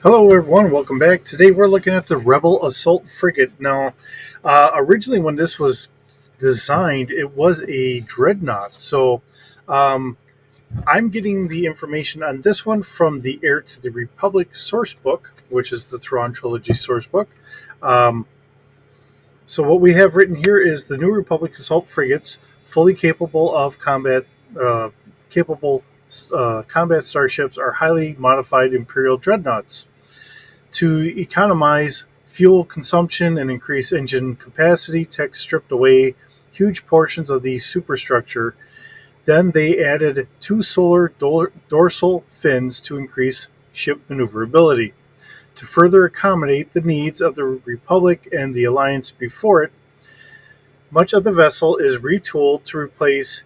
Hello, everyone. Welcome back. Today we're looking at the Rebel Assault Frigate. Now, originally when this was designed, it was a dreadnought. Um, I'm getting the information on this one from the Heir to the Republic source book, which is the Thrawn trilogy source book. Um, so what we have written here is the New Republic assault frigates, fully uh, capable combat starships, are highly modified Imperial dreadnoughts to economize fuel consumption and increase engine capacity. Tech stripped away huge portions of the superstructure. Then they added two solar dorsal fins to increase ship maneuverability. To further accommodate the needs of the Republic and the Alliance before it, much of the vessel is retooled to replace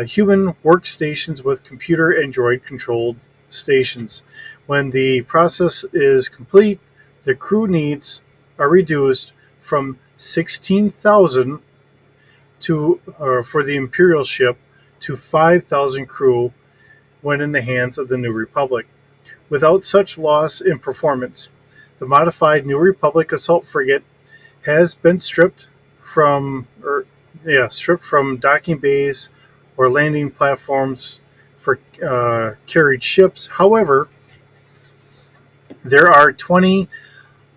human workstations with computer and droid controlled stations. When the process is complete, the crew needs are reduced from 16,000 for the Imperial ship to 5,000 crew when in the hands of the New Republic. Without such loss in performance, the modified New Republic assault frigate has been stripped from docking bays or landing platforms for carried ships. However, there are 20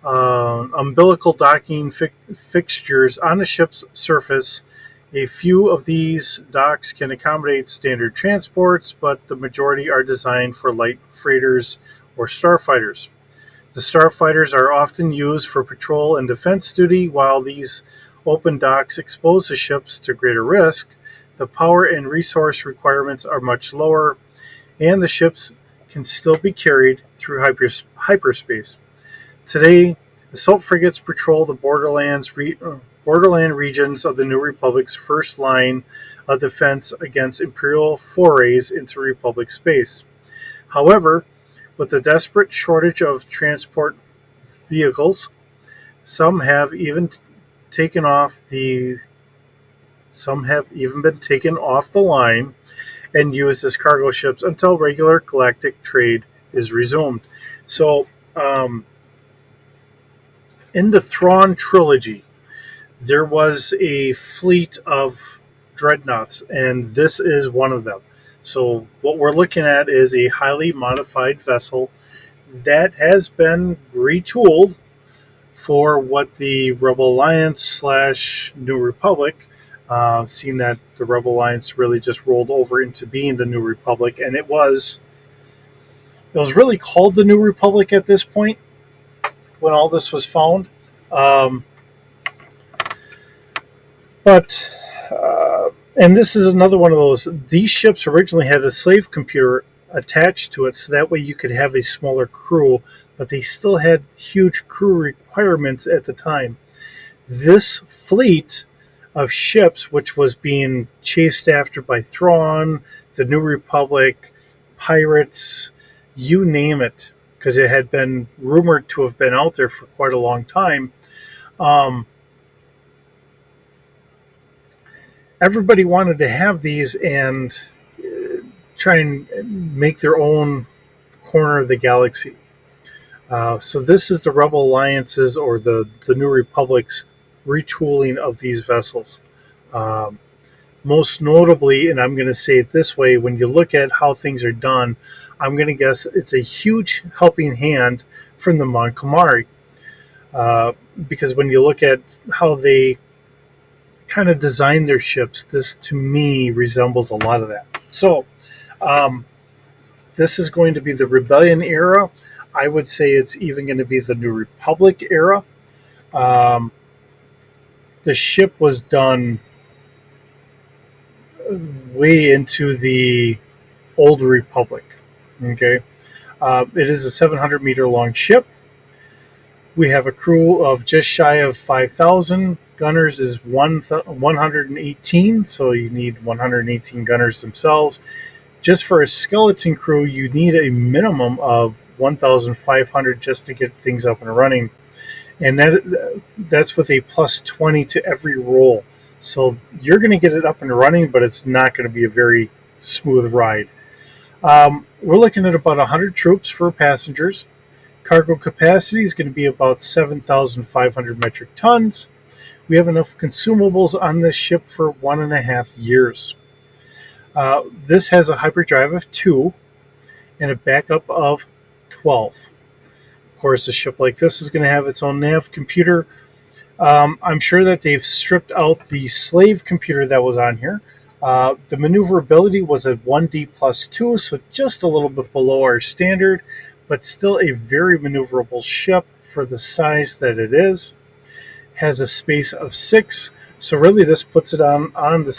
umbilical docking fixtures on the ship's surface. A few of these docks can accommodate standard transports, but the majority are designed for light freighters or starfighters. The starfighters are often used for patrol and defense duty. While these open docks expose the ships to greater risk, the power and resource requirements are much lower, and the ships can still be carried through hyperspace. Today, assault frigates patrol the borderland regions of the New Republic's first line of defense against Imperial forays into Republic space. However, with the desperate shortage of transport vehicles, some have even taken off the some have even been taken off the line and used as cargo ships until regular galactic trade is resumed. So, um, in the Thrawn trilogy, there was a fleet of dreadnoughts, and this is one of them. So, what we're looking at is a highly modified vessel that has been retooled for what the Rebel Alliance slash New Republic, seeing that the Rebel Alliance really just rolled over into being the New Republic, and it was really called the New Republic at this point when all this was found. Um, but and this is another one of those. These ships originally had a slave computer attached to it, so that way you could have a smaller crew, but they still had huge crew requirements at the time. This fleet of ships, which was being chased after by Thrawn, the New Republic, pirates, you name it, because it had been rumored to have been out there for quite a long time. Um, Everybody wanted to have these and try and make their own corner of the galaxy. So this is the Rebel Alliances or the New Republic's retooling of these vessels. Um, Most notably, and I'm going to say it this way, when you look at how things are done, I'm going to guess it's a huge helping hand from the Mon Calamari. Because when you look at how they kind of design their ships, this to me resembles a lot of that. So, um, this is going to be the Rebellion era. I would say it's even going to be the New Republic era. Um, the ship was done way into the Old Republic. Okay, it is a 700-meter long ship. We have a crew of just shy of 5,000. Gunners is 118, so you need 118 gunners themselves. Just for a skeleton crew, you need a minimum of 1,500 just to get things up and running, and that's with a plus 20 to every roll. So you're going to get it up and running, but it's not going to be a very smooth ride. We're looking at about 100 troops for passengers. Cargo capacity is going to be about 7,500 metric tons. We have enough consumables on this ship for 1.5 years. This has a hyperdrive of 2 and a backup of 12. Of course, a ship like this is going to have its own nav computer. I'm sure that they've stripped out the slave computer that was on here. The maneuverability was a 1D plus 2, so just a little bit below our standard, but still a very maneuverable ship for the size that it is. Has a space of 6, so really this puts it on the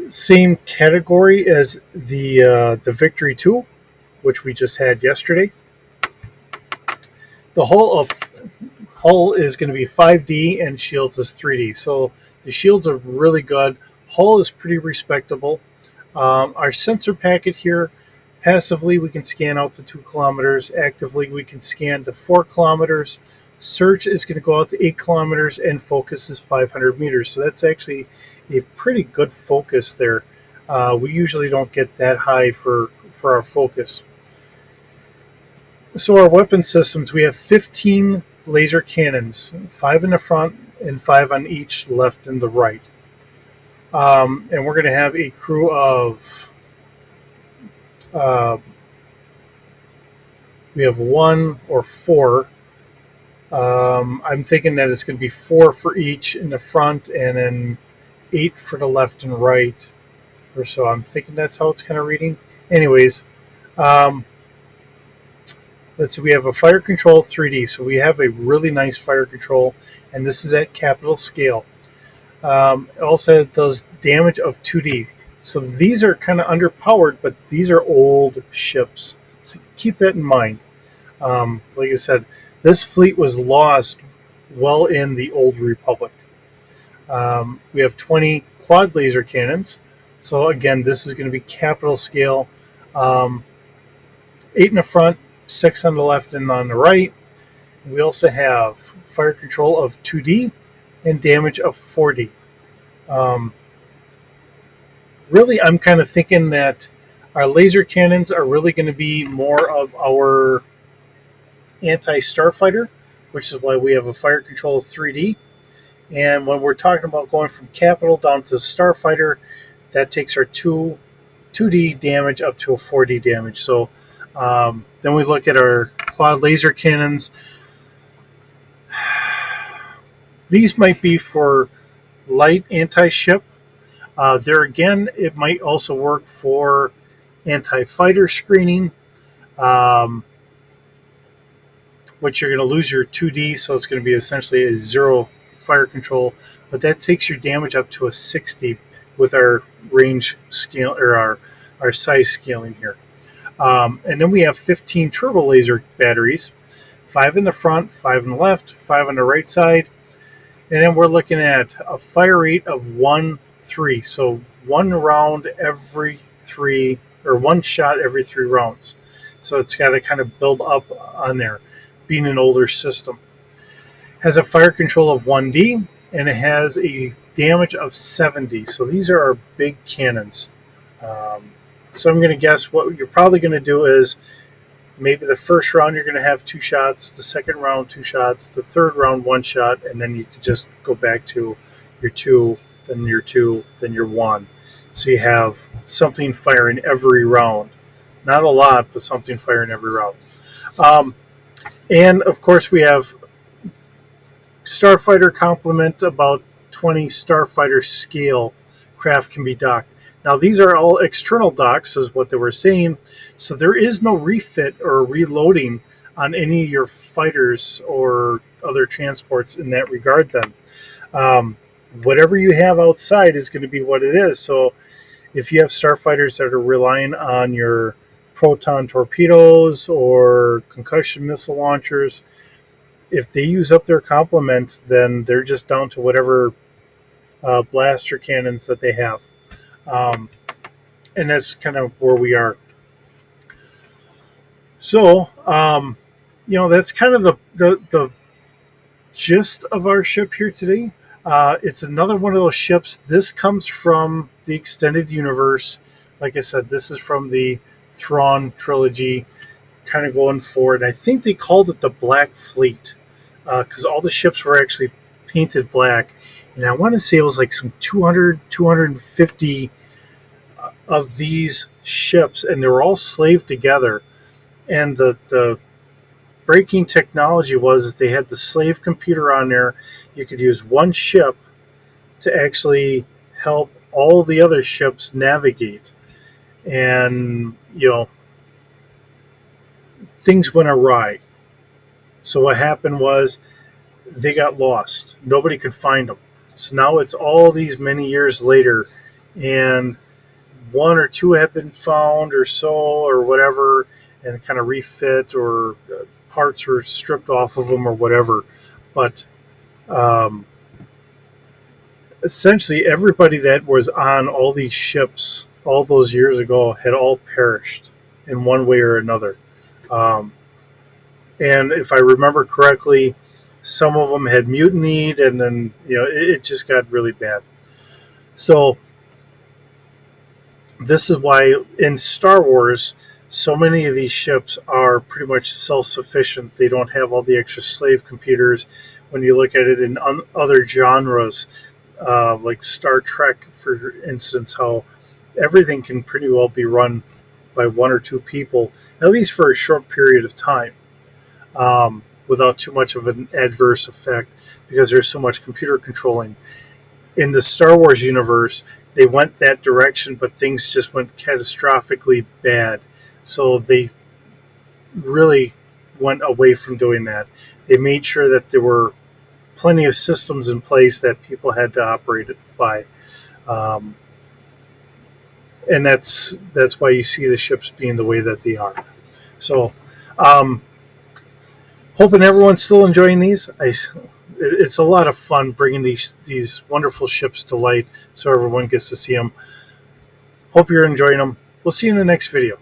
same category as the Victory 2, which we just had yesterday. The hull is going to be 5D and shields is 3D. So the shields are really good. Hull is pretty respectable. Our sensor packet here, passively we can scan out to 2 kilometers. Actively we can scan to 4 kilometers. Search is going to go out to 8 kilometers and focus is 500 meters. So that's actually a pretty good focus there. We usually don't get that high for our focus. So our weapon systems, we have 15 laser cannons, 5 in the front and 5 on each left and the right. And we're going to have a crew of, we have 1 or 4. I'm thinking that it's going to be 4 for each in the front and then 8 for the left and right or so. I'm thinking that's how it's kind of reading. Anyways, let's see, we have a fire control 3D, so we have a really nice fire control, and this is at capital scale. It also does damage of 2D. So these are kind of underpowered, but these are old ships. So keep that in mind. Like I said, this fleet was lost well in the Old Republic. We have 20 quad laser cannons. So again, this is going to be capital scale. 8 in the front, 6 on the left and on the right. We also have fire control of 2D and damage of 4D. Really, I'm kind of thinking that our laser cannons are really going to be more of our anti-starfighter, which is why we have a fire control of 3D. And when we're talking about going from capital down to starfighter, that takes our 2D damage up to a 4D damage. So then we look at our quad laser cannons. These might be for light anti-ship. There again, it might also work for anti-fighter screening, which you're going to lose your 2D, so it's going to be essentially a 0 fire control, but that takes your damage up to a 60 with our range scale or our size scaling here. And then we have 15 turbo laser batteries, 5 in the front, 5 in the left, 5 on the right side. And then we're looking at a fire rate of 1-3. So 1 round every 3, or 1 shot every 3 rounds. So it's got to kind of build up on there, being an older system. Has a fire control of 1D, and it has a damage of 70. So these are our big cannons. So I'm going to guess what you're probably going to do is maybe the first round you're going to have 2 shots, the second round 2 shots, the third round 1 shot, and then you could just go back to your 2, then your 2, then your 1. So you have something firing every round. Not a lot, but something firing every round. And of course we have Starfighter complement, about 20 Starfighter scale craft can be docked. Now these are all external docks is what they were saying, so there is no refit or reloading on any of your fighters or other transports in that regard then. Whatever you have outside is going to be what it is. So if you have starfighters that are relying on your proton torpedoes or concussion missile launchers, if they use up their complement, then they're just down to whatever blaster cannons that they have. And that's kind of where we are. So, that's kind of the gist of our ship here today. It's another one of those ships. This comes from the extended universe. Like I said, this is from the Thrawn trilogy. kind of going forward. I think they called it the Black Fleet because all the ships were actually painted black. And I want to say it was like some 200, 250 of these ships, and they were all slaved together. And the breaking technology was they had the slave computer on there. You could use one ship to actually help all the other ships navigate. And, things went awry. So what happened was they got lost. Nobody could find them. So now it's all these many years later, and one or two have been found or so or whatever, and kind of refit, or parts were stripped off of them or whatever. But um, essentially, everybody that was on all these ships all those years ago had all perished in one way or another. Um, and if I remember correctly, some of them had mutinied, and then it just got really bad. So this is why in Star Wars, so many of these ships are pretty much self-sufficient. They don't have all the extra slave computers. When you look at it in other genres, like Star Trek, for instance, how everything can pretty well be run by one or two people, at least for a short period of time, without too much of an adverse effect because there's so much computer controlling. In the Star Wars universe, they went that direction, but things just went catastrophically bad. So they really went away from doing that. They made sure that there were plenty of systems in place that people had to operate it by. Um, and that's why you see the ships being the way that they are. So, um, hoping everyone's still enjoying these. It's a lot of fun bringing these wonderful ships to light, so everyone gets to see them. Hope you're enjoying them. We'll see you in the next video.